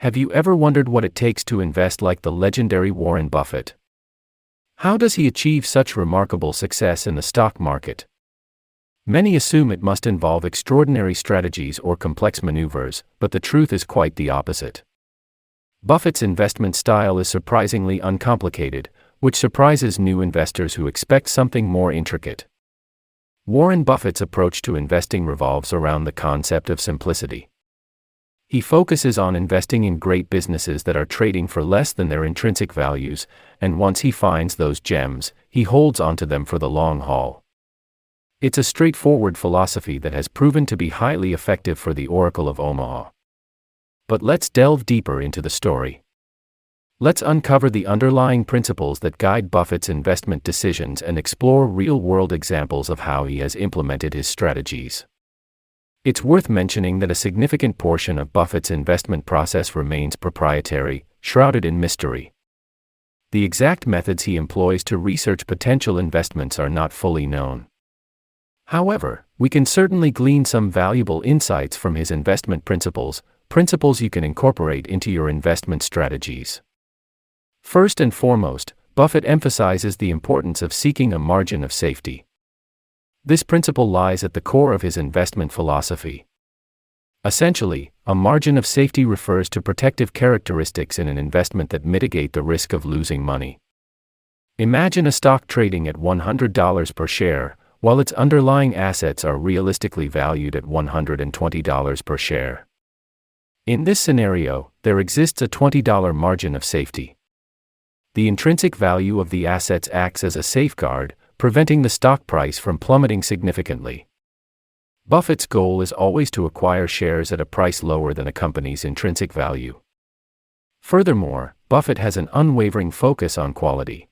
Have you ever wondered what it takes to invest like the legendary Warren Buffett? How does he achieve such remarkable success in the stock market? Many assume it must involve extraordinary strategies or complex maneuvers, but the truth is quite the opposite. Buffett's investment style is surprisingly uncomplicated, which surprises new investors who expect something more intricate. Warren Buffett's approach to investing revolves around the concept of simplicity. He focuses on investing in great businesses that are trading for less than their intrinsic values, and once he finds those gems, he holds onto them for the long haul. It's a straightforward philosophy that has proven to be highly effective for the Oracle of Omaha. But let's delve deeper into the story. Let's uncover the underlying principles that guide Buffett's investment decisions and explore real-world examples of how he has implemented his strategies. It's worth mentioning that a significant portion of Buffett's investment process remains proprietary, shrouded in mystery. The exact methods he employs to research potential investments are not fully known. However, we can certainly glean some valuable insights from his investment principles you can incorporate into your investment strategies. First and foremost, Buffett emphasizes the importance of seeking a margin of safety. This principle lies at the core of his investment philosophy. Essentially, a margin of safety refers to protective characteristics in an investment that mitigate the risk of losing money. Imagine a stock trading at $100 per share, while its underlying assets are realistically valued at $120 per share. In this scenario, there exists a $20 margin of safety. The intrinsic value of the assets acts as a safeguard, preventing the stock price from plummeting significantly. Buffett's goal is always to acquire shares at a price lower than a company's intrinsic value. Furthermore, Buffett has an unwavering focus on quality.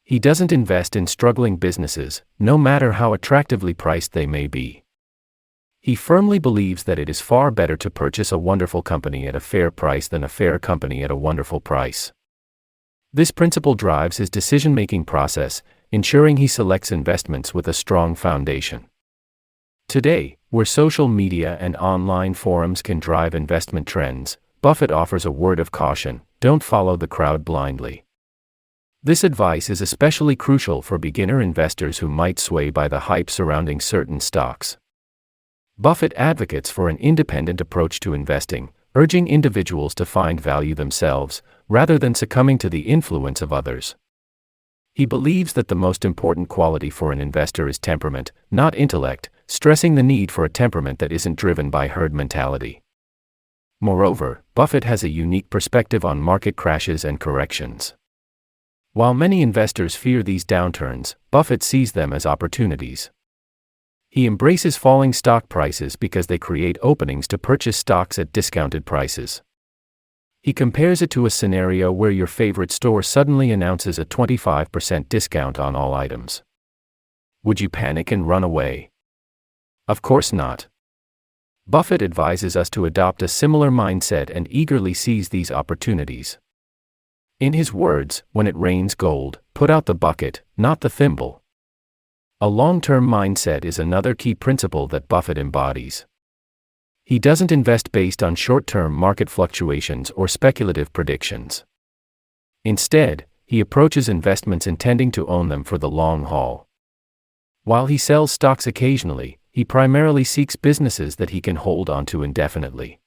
He doesn't invest in struggling businesses, no matter how attractively priced they may be. He firmly believes that it is far better to purchase a wonderful company at a fair price than a fair company at a wonderful price. This principle drives his decision-making process, ensuring he selects investments with a strong foundation. Today, where social media and online forums can drive investment trends, Buffett offers a word of caution: don't follow the crowd blindly. This advice is especially crucial for beginner investors who might sway by the hype surrounding certain stocks. Buffett advocates for an independent approach to investing, urging individuals to find value themselves, rather than succumbing to the influence of others. He believes that the most important quality for an investor is temperament, not intellect, stressing the need for a temperament that isn't driven by herd mentality. Moreover, Buffett has a unique perspective on market crashes and corrections. While many investors fear these downturns, Buffett sees them as opportunities. He embraces falling stock prices because they create openings to purchase stocks at discounted prices. He compares it to a scenario where your favorite store suddenly announces a 25% discount on all items. Would you panic and run away? Of course not. Buffett advises us to adopt a similar mindset and eagerly seize these opportunities. In his words, when it rains gold, put out the bucket, not the thimble. A long-term mindset is another key principle that Buffett embodies. He doesn't invest based on short-term market fluctuations or speculative predictions. Instead, he approaches investments intending to own them for the long haul. While he sells stocks occasionally, he primarily seeks businesses that he can hold onto indefinitely.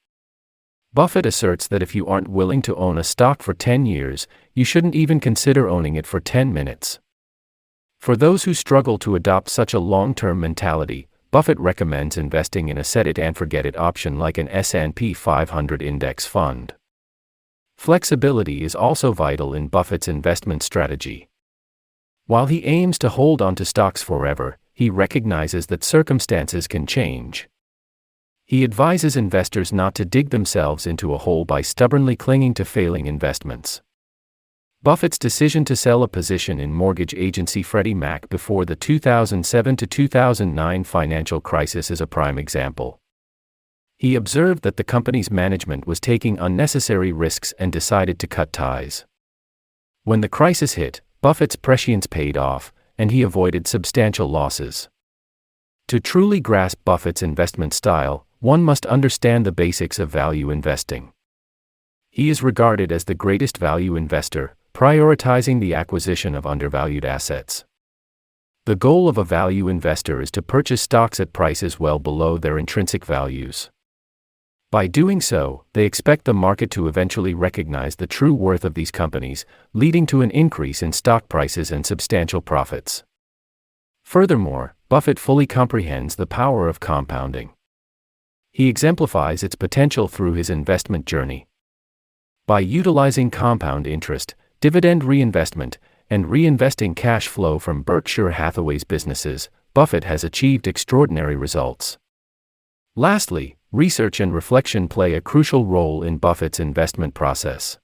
Buffett asserts that if you aren't willing to own a stock for 10 years, you shouldn't even consider owning it for 10 minutes. For those who struggle to adopt such a long-term mentality, Buffett recommends investing in a set-it-and-forget-it option like an S&P 500 index fund. Flexibility is also vital in Buffett's investment strategy. While he aims to hold onto stocks forever, he recognizes that circumstances can change. He advises investors not to dig themselves into a hole by stubbornly clinging to failing investments. Buffett's decision to sell a position in mortgage agency Freddie Mac before the 2007 to 2009 financial crisis is a prime example. He observed that the company's management was taking unnecessary risks and decided to cut ties. When the crisis hit, Buffett's prescience paid off, and he avoided substantial losses. To truly grasp Buffett's investment style, one must understand the basics of value investing. He is regarded as the greatest value investor, prioritizing the acquisition of undervalued assets. The goal of a value investor is to purchase stocks at prices well below their intrinsic values. By doing so, they expect the market to eventually recognize the true worth of these companies, leading to an increase in stock prices and substantial profits. Furthermore, Buffett fully comprehends the power of compounding. He exemplifies its potential through his investment journey. By utilizing compound interest, dividend reinvestment, and reinvesting cash flow from Berkshire Hathaway's businesses, Buffett has achieved extraordinary results. Lastly, research and reflection play a crucial role in Buffett's investment process.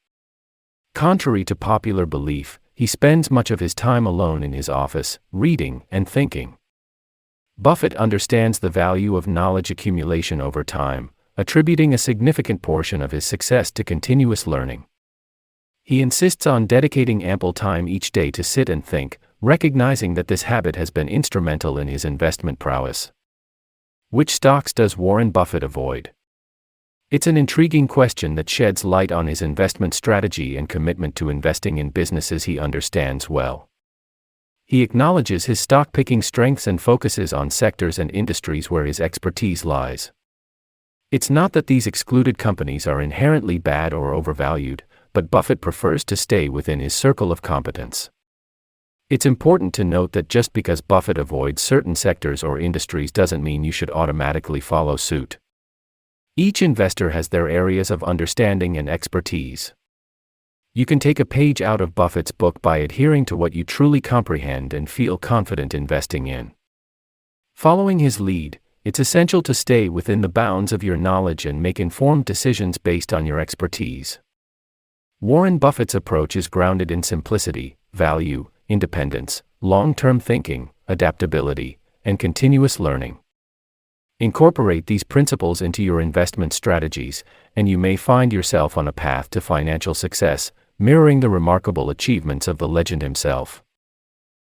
Contrary to popular belief, he spends much of his time alone in his office, reading and thinking. Buffett understands the value of knowledge accumulation over time, attributing a significant portion of his success to continuous learning. He insists on dedicating ample time each day to sit and think, recognizing that this habit has been instrumental in his investment prowess. Which stocks does Warren Buffett avoid? It's an intriguing question that sheds light on his investment strategy and commitment to investing in businesses he understands well. He acknowledges his stock-picking strengths and focuses on sectors and industries where his expertise lies. It's not that these excluded companies are inherently bad or overvalued, but Buffett prefers to stay within his circle of competence. It's important to note that just because Buffett avoids certain sectors or industries doesn't mean you should automatically follow suit. Each investor has their areas of understanding and expertise. You can take a page out of Buffett's book by adhering to what you truly comprehend and feel confident investing in. Following his lead, it's essential to stay within the bounds of your knowledge and make informed decisions based on your expertise. Warren Buffett's approach is grounded in simplicity, value, independence, long-term thinking, adaptability, and continuous learning. Incorporate these principles into your investment strategies, and you may find yourself on a path to financial success, mirroring the remarkable achievements of the legend himself.